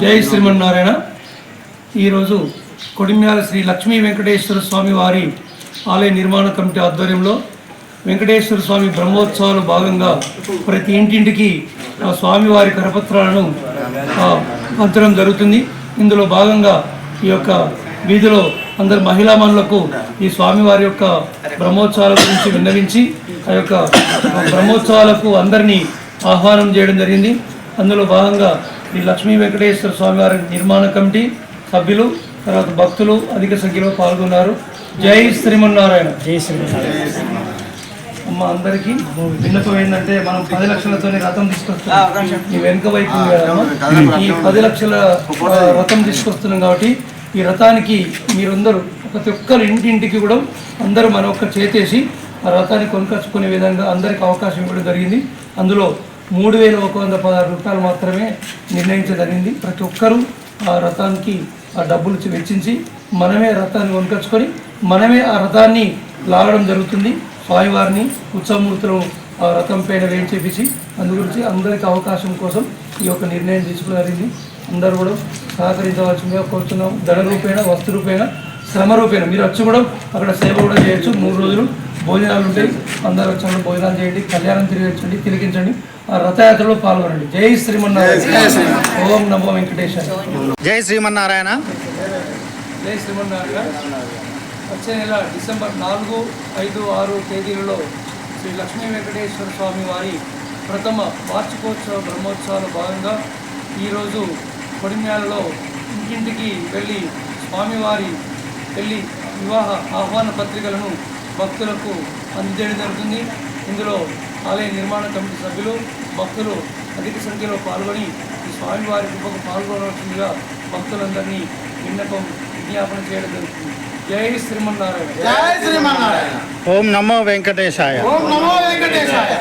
జై శ్రీమన్నారాయణ. ఈరోజు కొడిమ్యాల శ్రీ లక్ష్మీ వెంకటేశ్వర స్వామి వారి ఆలయ నిర్మాణ కమిటీ ఆధ్వర్యంలో వెంకటేశ్వర స్వామి బ్రహ్మోత్సవాలు భాగంగా ప్రతి ఇంటింటికి స్వామివారి కరపత్రాలను పంచడం జరుగుతుంది. ఇందులో భాగంగా ఈ యొక్క వీధిలో అందరు మహిళామణులకు ఈ స్వామివారి యొక్క బ్రహ్మోత్సవాల గురించి విన్నవించి ఆ యొక్క బ్రహ్మోత్సవాలకు అందరినీ ఆహ్వానం చేయడం జరిగింది. అందులో భాగంగా ఈ లక్ష్మీ వెంకటేశ్వర స్వామివారి నిర్మాణ కమిటీ సభ్యులు, తర్వాత భక్తులు అధిక సంఖ్యలో పాల్గొన్నారు. జై శ్రీమన్నారాయణ. జై శ్రీమన్నారాయణ. అమ్మ, అందరికీ విన్నపం ఏంటంటే, మనం 10 లక్షలతోనే రథం తీసుకొస్తున్నాం. ఈ వెనుక వైపు ఈ 10 లక్షల రథం తీసుకొస్తున్నాం కాబట్టి ఈ రథానికి మీరందరూ ప్రతి ఒక్కరు ఇంటింటికి కూడా అందరూ మన ఒక్క చేతేసి ఆ రథాన్ని కొనుకొచ్చుకునే విధంగా అందరికి అవకాశం ఇవ్వడం జరిగింది. అందులో 3,116 రూపాయలు మాత్రమే నిర్ణయించదగింది. ప్రతి ఒక్కరూ ఆ రథానికి ఆ డబ్బులు వెచ్చించి మనమే రథాన్ని కొనుకొచ్చుకొని మనమే ఆ రథాన్ని లాగడం జరుగుతుంది. స్వామివారిని ఉత్సవమూర్తులు ఆ రథం పైన వేయించేపించి అందుగురించి అందరికీ అవకాశం కోసం ఈ యొక్క నిర్ణయం తీసుకోగలిగింది. అందరూ కూడా సహకరించవలసిందిగా కోరుతున్నాం. ధన రూపేణ, వస్తు రూపేణ, శ్రమ రూపేణ మీరు వచ్చి కూడా అక్కడ సేవ కూడా చేయొచ్చు. 3 రోజులు భోజనాలు ఉంటాయి. అందరూ వచ్చినప్పుడు భోజనాలు చేయండి, కళ్యాణం తిరిగించండి, తిరిగించండి, ఆ రథయాత్రలో పాల్గొనండి. జై శ్రీమన్నారాయణ. ఓం నమో వెంకటేశాయ. జై శ్రీమన్నారాయణ. జై శ్రీమన్నారాయణ. వచ్చే నెల డిసెంబర్ 4, 5, 6 తేదీలలో శ్రీ లక్ష్మీ వెంకటేశ్వర స్వామి వారి ప్రథమ వార్షికోత్సవ బ్రహ్మోత్సవాల భాగంగా ఈరోజు కొడిమ్యాలలో ఇంటింటికి వెళ్ళి స్వామివారి వెళ్ళి వివాహ ఆహ్వాన పత్రికలను భక్తులకు అందజేయడం జరుగుతుంది. ఇందులో ఆలయ నిర్మాణ కమిటీ సభ్యులు, భక్తులు అధిక సంఖ్యలో పాల్గొని ఈ స్వామివారి కృపకు పాల్గొనవలసిందిగా భక్తులందరినీ విజ్ఞాపన చేయడం జరుగుతుంది. జై శ్రీమన్నారాయణ. ఓం నమో వెంకటేశాయ. ఓం నమో వెంకటేశాయ.